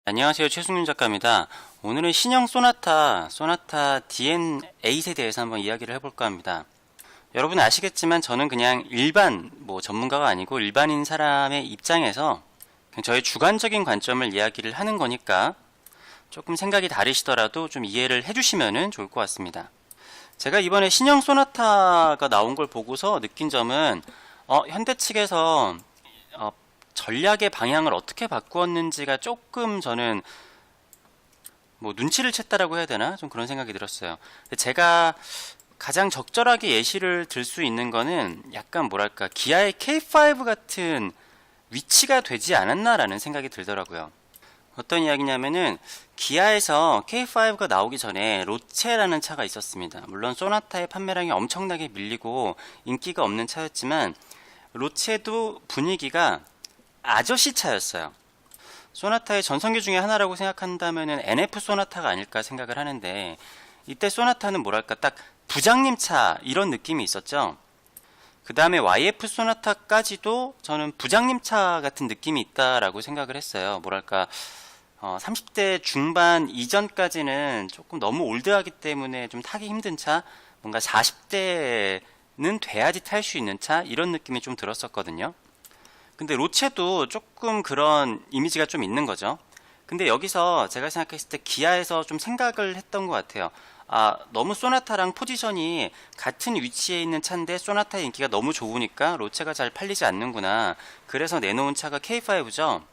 안녕하세요. 최승윤 작가입니다. 오늘은 신형 소나타 DN8에 대해서 한번 이야기를 해볼까 합니다. 여러분 아시겠지만 저는 그냥 일반 전문가가 아니고 일반인 사람의 입장에서 그냥 저의 주관적인 관점을 이야기를 하는 거니까 조금 생각이 다르시더라도 좀 이해를 해주시면 좋을 것 같습니다. 제가 이번에 신형 소나타가 나온 걸 보고서 느낀 점은 현대 측에서 전략의 방향을 어떻게 바꾸었는지가 조금 저는 눈치를 챘다라고 해야 되나? 좀 그런 생각이 들었어요. 제가 가장 적절하게 예시를 들 수 있는 거는 약간 뭐랄까 기아의 K5 같은 위치가 되지 않았나라는 생각이 들더라고요. 어떤 이야기냐면은 기아에서 K5가 나오기 전에 로체라는 차가 있었습니다. 물론 소나타의 판매량이 엄청나게 밀리고 인기가 없는 차였지만 로체도 분위기가 아저씨 차였어요. 소나타의 전성기 중에 하나라고 생각한다면은 NF 소나타가 아닐까 생각을 하는데, 이때 소나타는 뭐랄까 딱 부장님 차 이런 느낌이 있었죠. 그 다음에 YF 소나타까지도 저는 부장님 차 같은 느낌이 있다라고 생각을 했어요. 뭐랄까 30대 중반 이전까지는 조금 너무 올드하기 때문에 좀 타기 힘든 차, 뭔가 40대는 돼야지 탈 수 있는 차, 이런 느낌이 좀 들었었거든요. 근데 로체도 조금 그런 이미지가 좀 있는 거죠. 근데 여기서 제가 생각했을 때 기아에서 좀 생각을 했던 것 같아요. 너무 소나타랑 포지션이 같은 위치에 있는 차인데 소나타의 인기가 너무 좋으니까 로체가 잘 팔리지 않는구나. 그래서 내놓은 차가 K5죠.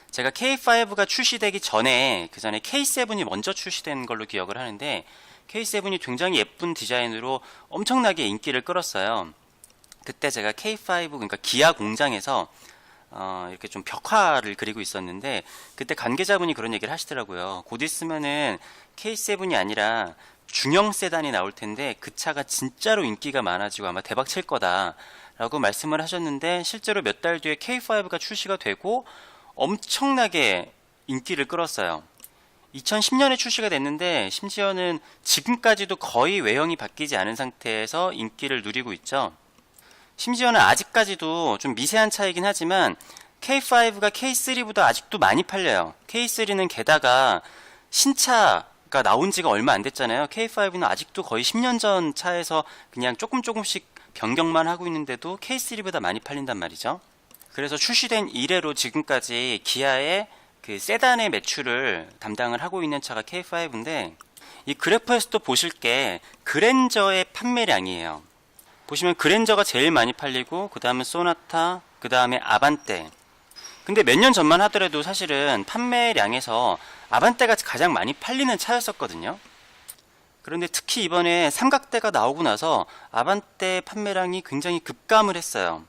제가 K5가 출시되기 전에, 그 전에 K7이 먼저 출시된 걸로 기억을 하는데, K7이 굉장히 예쁜 디자인으로 엄청나게 인기를 끌었어요. 그때 제가 K5, 그러니까 기아 공장에서 이렇게 좀 벽화를 그리고 있었는데, 그때 관계자분이 그런 얘기를 하시더라고요. 곧 있으면은 K7이 아니라 중형 세단이 나올 텐데 그 차가 진짜로 인기가 많아지고 아마 대박 칠 거다 라고 말씀을 하셨는데, 실제로 몇 달 뒤에 K5가 출시가 되고 엄청나게 인기를 끌었어요. 2010년에 출시가 됐는데 심지어는 지금까지도 거의 외형이 바뀌지 않은 상태에서 인기를 누리고 있죠. 심지어는 아직까지도 좀 미세한 차이긴 하지만 K5가 K3보다 아직도 많이 팔려요. K3는 게다가 신차가 나온 지가 얼마 안 됐잖아요. K5는 아직도 거의 10년 전 차에서 그냥 조금씩 변경만 하고 있는데도 K3보다 많이 팔린단 말이죠. 그래서 출시된 이래로 지금까지 기아의 그 세단의 매출을 담당을 하고 있는 차가 K5인데, 이 그래프에서도 보실 게 그랜저의 판매량이에요. 보시면 그랜저가 제일 많이 팔리고, 그 다음에 소나타, 그 다음에 아반떼. 근데 몇 년 전만 하더라도 사실은 판매량에서 아반떼가 가장 많이 팔리는 차였었거든요. 그런데 특히 이번에 삼각대가 나오고 나서 아반떼 판매량이 굉장히 급감을 했어요.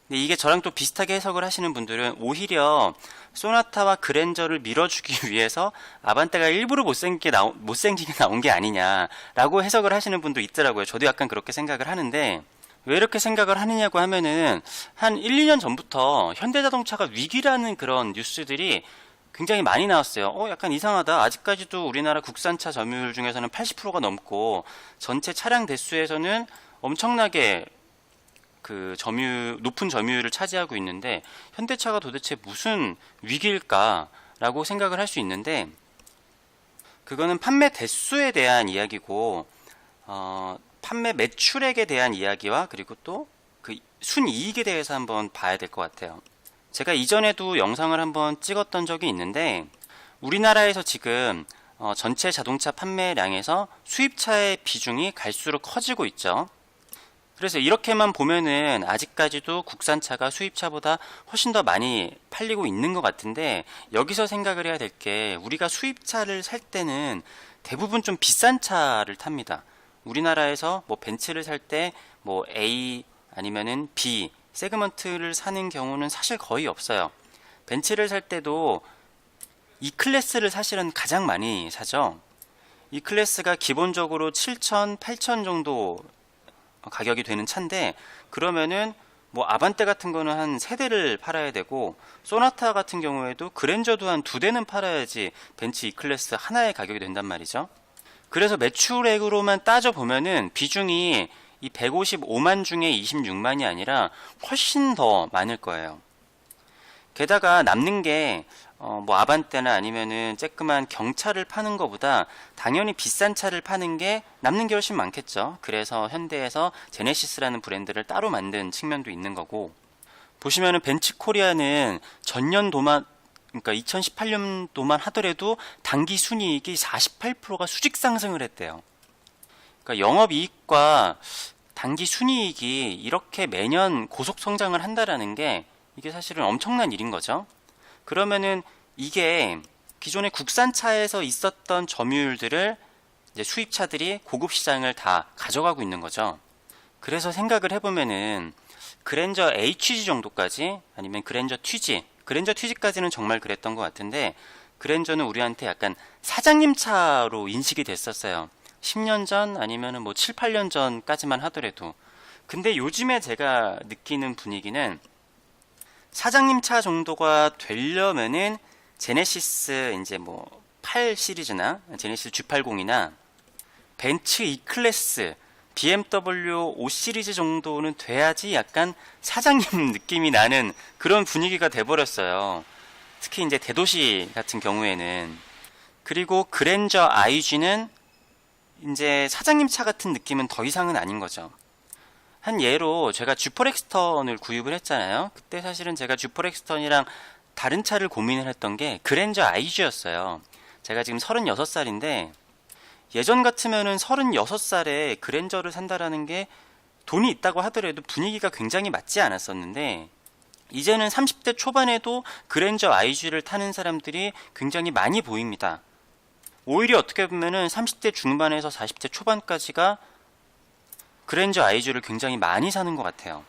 근데 이게 저랑 또 비슷하게 해석을 하시는 분들은 오히려 소나타와 그랜저를 밀어주기 위해서 아반떼가 일부러 못생기게 나온 게 아니냐라고 해석을 하시는 분도 있더라고요. 저도 약간 그렇게 생각을 하는데, 왜 이렇게 생각을 하느냐고 하면은 한 1, 2년 전부터 현대자동차가 위기라는 그런 뉴스들이 굉장히 많이 나왔어요. 약간 이상하다. 아직까지도 우리나라 국산차 점유율 중에서는 80%가 넘고 전체 차량 대수에서는 엄청나게 높은 점유율을 차지하고 있는데 현대차가 도대체 무슨 위기일까라고 생각을 할 수 있는데, 그거는 판매 대수에 대한 이야기고 판매 매출액에 대한 이야기와 그리고 또 그 순이익에 대해서 한번 봐야 될 것 같아요. 제가 이전에도 영상을 한번 찍었던 적이 있는데, 우리나라에서 지금 전체 자동차 판매량에서 수입차의 비중이 갈수록 커지고 있죠. 그래서 이렇게만 보면은 아직까지도 국산차가 수입차보다 훨씬 더 많이 팔리고 있는 것 같은데, 여기서 생각을 해야 될 게, 우리가 수입차를 살 때는 대부분 좀 비싼 차를 탑니다. 우리나라에서 벤츠를 살 때 A 아니면은 B 세그먼트를 사는 경우는 사실 거의 없어요. 벤츠를 살 때도 E클래스를 사실은 가장 많이 사죠. E클래스가 기본적으로 7천, 8천 정도 가격이 되는 차인데, 그러면은 아반떼 같은 거는 한 3대를 팔아야 되고, 소나타 같은 경우에도 그랜저도 한 2대는 팔아야지 벤츠 E클래스 하나의 가격이 된단 말이죠. 그래서 매출액으로만 따져보면은 비중이 이 155만 중에 26만이 아니라 훨씬 더 많을 거예요. 게다가 남는 게 뭐 아반떼나 아니면은 쬐끄만 경차를 파는 것보다 당연히 비싼 차를 파는 게 남는 게 훨씬 많겠죠. 그래서 현대에서 제네시스라는 브랜드를 따로 만든 측면도 있는 거고, 보시면은 벤츠 코리아는 전년도만, 그러니까 2018년도만 하더라도 당기 순이익이 48%가 수직 상승을 했대요. 그러니까 영업이익과 단기 순이익이 이렇게 매년 고속 성장을 한다라는 게 이게 사실은 엄청난 일인 거죠. 그러면은 이게 기존의 국산차에서 있었던 점유율들을 이제 수입차들이 고급 시장을 다 가져가고 있는 거죠. 그래서 생각을 해보면은 그랜저 HG 정도까지, 아니면 그랜저 TG까지는 정말 그랬던 것 같은데, 그랜저는 우리한테 약간 사장님 차로 인식이 됐었어요. 10년 전 아니면은 뭐 7, 8년 전까지만 하더라도. 근데 요즘에 제가 느끼는 분위기는 사장님 차 정도가 되려면은 제네시스 이제 뭐 8 시리즈나 제네시스 G80이나 벤츠 E클래스, BMW 5 시리즈 정도는 돼야지 약간 사장님 느낌이 나는 그런 분위기가 돼버렸어요. 특히 이제 대도시 같은 경우에는. 그리고 그랜저 IG는 이제 사장님 차 같은 느낌은 더 이상은 아닌 거죠. 한 예로 제가 쥐포렉스턴을 구입을 했잖아요. 그때 사실은 제가 쥐포렉스턴이랑 다른 차를 고민을 했던 게 그랜저 IG였어요. 제가 지금 36살인데 예전 같으면은 36살에 그랜저를 산다라는 게 돈이 있다고 하더라도 분위기가 굉장히 맞지 않았었는데, 이제는 30대 초반에도 그랜저 IG를 타는 사람들이 굉장히 많이 보입니다. 오히려 어떻게 보면은 30대 중반에서 40대 초반까지가 그랜저 IG를 굉장히 많이 사는 것 같아요.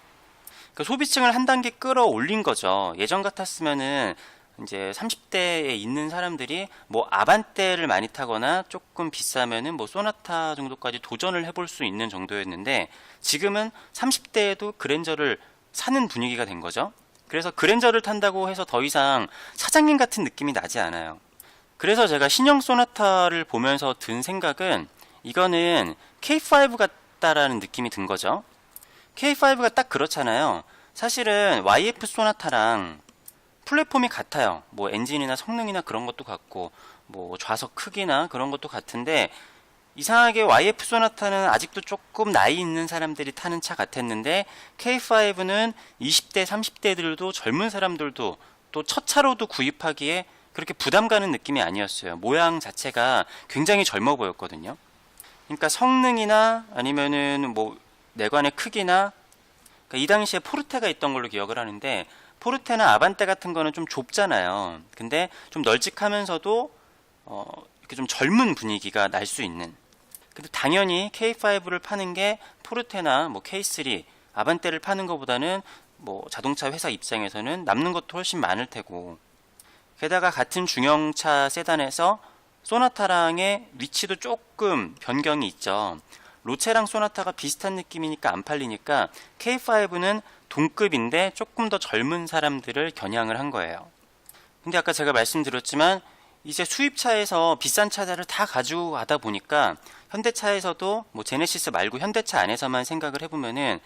그러니까 소비층을 한 단계 끌어올린 거죠. 예전 같았으면은 이제 30대에 있는 사람들이 뭐 아반떼를 많이 타거나 조금 비싸면은 뭐 소나타 정도까지 도전을 해볼 수 있는 정도였는데, 지금은 30대에도 그랜저를 사는 분위기가 된 거죠. 그래서 그랜저를 탄다고 해서 더 이상 사장님 같은 느낌이 나지 않아요. 그래서 제가 신형 소나타를 보면서 든 생각은, 이거는 K5 같다라는 느낌이 든 거죠. K5가 딱 그렇잖아요. 사실은 YF 소나타랑 플랫폼이 같아요. 뭐 엔진이나 성능이나 그런 것도 같고, 뭐 좌석 크기나 그런 것도 같은데, 이상하게 YF 소나타는 아직도 조금 나이 있는 사람들이 타는 차 같았는데, K5는 20대, 30대들도 젊은 사람들도 또 첫 차로도 구입하기에 그렇게 부담 가는 느낌이 아니었어요. 모양 자체가 굉장히 젊어 보였거든요. 그러니까 성능이나 아니면은 뭐 내관의 크기나, 그러니까 이 당시에 포르테가 있던 걸로 기억을 하는데, 포르테나 아반떼 같은 거는 좀 좁잖아요. 근데 좀 널찍하면서도 이렇게 좀 젊은 분위기가 날 수 있는. 근데 당연히 K5를 파는 게 포르테나 뭐 K3, 아반떼를 파는 것보다는 뭐 자동차 회사 입장에서는 남는 것도 훨씬 많을 테고, 게다가 같은 중형차 세단에서 소나타랑의 위치도 조금 변경이 있죠. 로체랑 소나타가 비슷한 느낌이니까 안 팔리니까 K5는 동급인데 조금 더 젊은 사람들을 겨냥을 한 거예요. 근데 아까 제가 말씀드렸지만 이제 수입차에서 비싼 차들을 다 가지고 가다 보니까 현대차에서도 뭐 제네시스 말고 현대차 안에서만 생각을 해보면은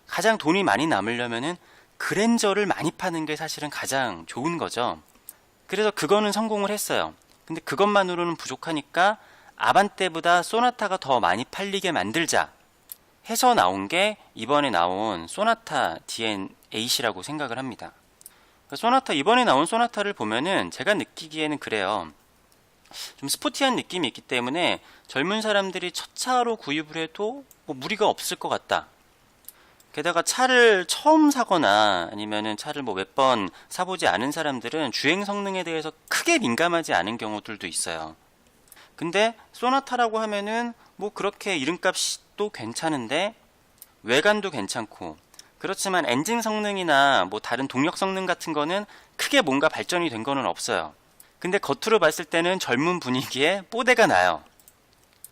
가장 돈이 많이 남으려면은 그랜저를 많이 파는 게 사실은 가장 좋은 거죠. 그래서 그거는 성공을 했어요. 근데 그것만으로는 부족하니까 아반떼보다 소나타가 더 많이 팔리게 만들자 해서 나온 게 이번에 나온 소나타 DN8이라고 생각을 합니다. 소나타, 이번에 나온 소나타를 보면은 제가 느끼기에는 그래요. 좀 스포티한 느낌이 있기 때문에 젊은 사람들이 첫 차로 구입을 해도 뭐 무리가 없을 것 같다. 게다가 차를 처음 사거나 아니면은 차를 뭐 몇 번 사보지 않은 사람들은 주행 성능에 대해서 크게 민감하지 않은 경우들도 있어요. 근데 소나타라고 하면은 뭐 그렇게 이름값도 괜찮은데 외관도 괜찮고, 그렇지만 엔진 성능이나 뭐 다른 동력 성능 같은 거는 크게 뭔가 발전이 된 거는 없어요. 근데 겉으로 봤을 때는 젊은 분위기에 뽀대가 나요.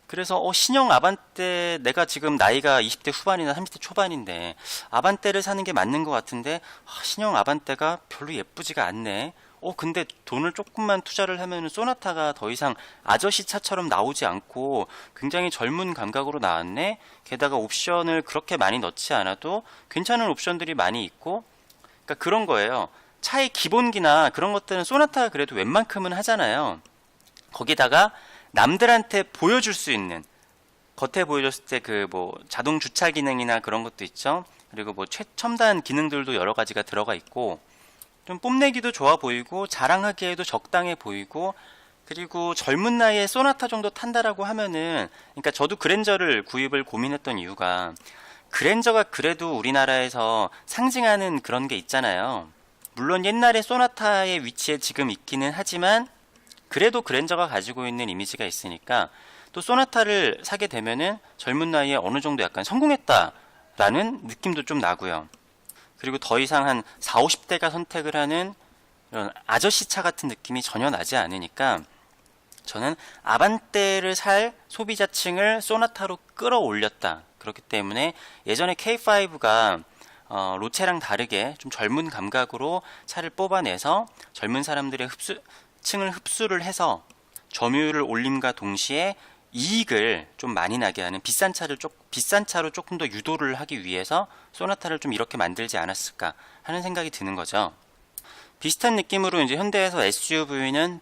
그래서 신형 아반떼, 내가 지금 나이가 20대 후반이나 30대 초반인데 아반떼를 사는 게 맞는 것 같은데 신형 아반떼가 별로 예쁘지가 않네. 근데 돈을 조금만 투자를 하면 소나타가 더 이상 아저씨 차처럼 나오지 않고 굉장히 젊은 감각으로 나왔네. 게다가 옵션을 그렇게 많이 넣지 않아도 괜찮은 옵션들이 많이 있고, 그러니까 그런 거예요. 차의 기본기나 그런 것들은 소나타가 그래도 웬만큼은 하잖아요. 거기다가 남들한테 보여줄 수 있는, 겉에 보여줬을 때 그 뭐 자동 주차 기능이나 그런 것도 있죠. 그리고 뭐 최첨단 기능들도 여러 가지가 들어가 있고, 좀 뽐내기도 좋아 보이고 자랑하기에도 적당해 보이고, 그리고 젊은 나이에 소나타 정도 탄다라고 하면은, 그러니까 저도 그랜저를 구입을 고민했던 이유가, 그랜저가 그래도 우리나라에서 상징하는 그런 게 있잖아요. 물론 옛날에 소나타의 위치에 지금 있기는 하지만 그래도 그랜저가 가지고 있는 이미지가 있으니까, 또 소나타를 사게 되면은 젊은 나이에 어느 정도 약간 성공했다라는 느낌도 좀 나고요. 그리고 더 이상 한 4, 50대가 선택을 하는 이런 아저씨 차 같은 느낌이 전혀 나지 않으니까, 저는 아반떼를 살 소비자층을 소나타로 끌어올렸다. 그렇기 때문에 예전에 K5가 로체랑 다르게 좀 젊은 감각으로 차를 뽑아내서 젊은 사람들의 층을 흡수를 해서 점유율을 올림과 동시에 이익을 좀 많이 나게 하는 비싼 차로 조금 더 유도를 하기 위해서 소나타를 좀 이렇게 만들지 않았을까 하는 생각이 드는 거죠. 비슷한 느낌으로 이제 현대에서 SUV는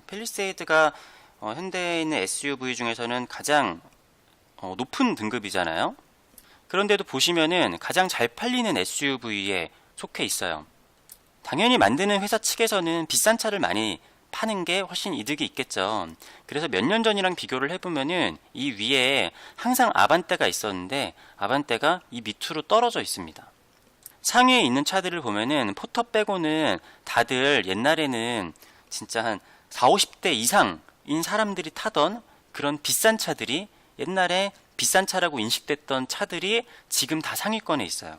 팰리세이드가 현대에 있는 SUV 중에서는 가장 높은 등급이잖아요. 그런데도 보시면은 가장 잘 팔리는 SUV에 속해 있어요. 당연히 만드는 회사 측에서는 비싼 차를 많이 파는 게 훨씬 이득이 있겠죠. 그래서 몇 년 전이랑 비교를 해보면은 이 위에 항상 아반떼가 있었는데 아반떼가 이 밑으로 떨어져 있습니다. 상위에 있는 차들을 보면은 포터 빼고는 다들 옛날에는 진짜 한 4, 50대 이상인 사람들이 타던 그런 비싼 차들이, 옛날에 비싼 차라고 인식됐던 차들이 지금 다 상위권에 있어요.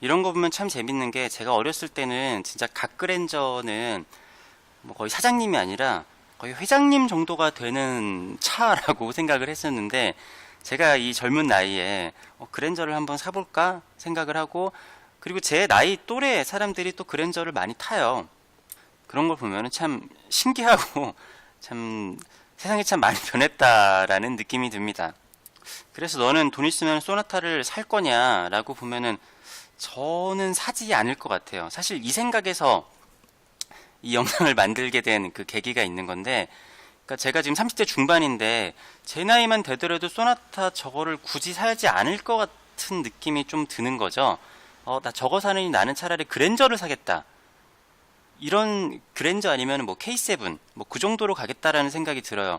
이런 거 보면 참 재밌는 게, 제가 어렸을 때는 진짜 갓그랜저는 뭐 거의 사장님이 아니라 거의 회장님 정도가 되는 차라고 생각을 했었는데, 제가 이 젊은 나이에 그랜저를 한번 사볼까 생각을 하고, 그리고 제 나이 또래 사람들이 또 그랜저를 많이 타요. 그런 걸 보면 참 신기하고 참 세상이 참 많이 변했다라는 느낌이 듭니다. 그래서 너는 돈 있으면 소나타를 살 거냐라고 보면은 저는 사지 않을 것 같아요. 사실 이 생각에서 이 영상을 만들게 된 그 계기가 있는 건데, 그러니까 제가 지금 30대 중반인데 제 나이만 되더라도 소나타 저거를 굳이 사지 않을 것 같은 느낌이 좀 드는 거죠. 나 저거 사느니 나는 차라리 그랜저를 사겠다. 이런 그랜저 아니면 뭐 K7 뭐 그 정도로 가겠다라는 생각이 들어요.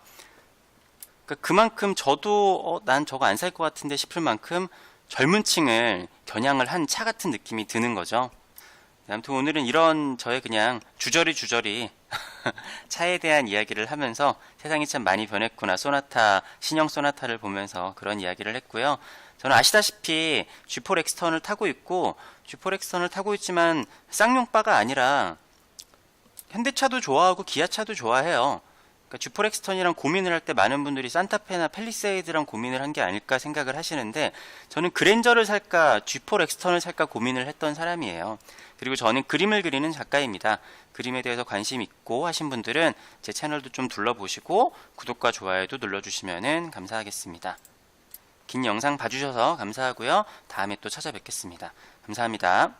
그러니까 그만큼 저도 난 저거 안 살 것 같은데 싶을 만큼 젊은 층을 겨냥을 한 차 같은 느낌이 드는 거죠. 아무튼 오늘은 이런 저의 그냥 주저리 차에 대한 이야기를 하면서 세상이 참 많이 변했구나, 소나타, 신형 소나타를 보면서 그런 이야기를 했고요. 저는 아시다시피 G4 엑스턴을 타고 있고, G4 엑스턴을 타고 있지만 쌍용바가 아니라 현대차도 좋아하고 기아차도 좋아해요. 그러니까 G4 엑스턴이랑 고민을 할 때 많은 분들이 산타페나 팰리세이드랑 고민을 한 게 아닐까 생각을 하시는데, 저는 그랜저를 살까 G4 엑스턴을 살까 고민을 했던 사람이에요. 그리고 저는 그림을 그리는 작가입니다. 그림에 대해서 관심 있고 하신 분들은 제 채널도 좀 둘러보시고 구독과 좋아요도 눌러주시면 감사하겠습니다. 긴 영상 봐주셔서 감사하고요. 다음에 또 찾아뵙겠습니다. 감사합니다.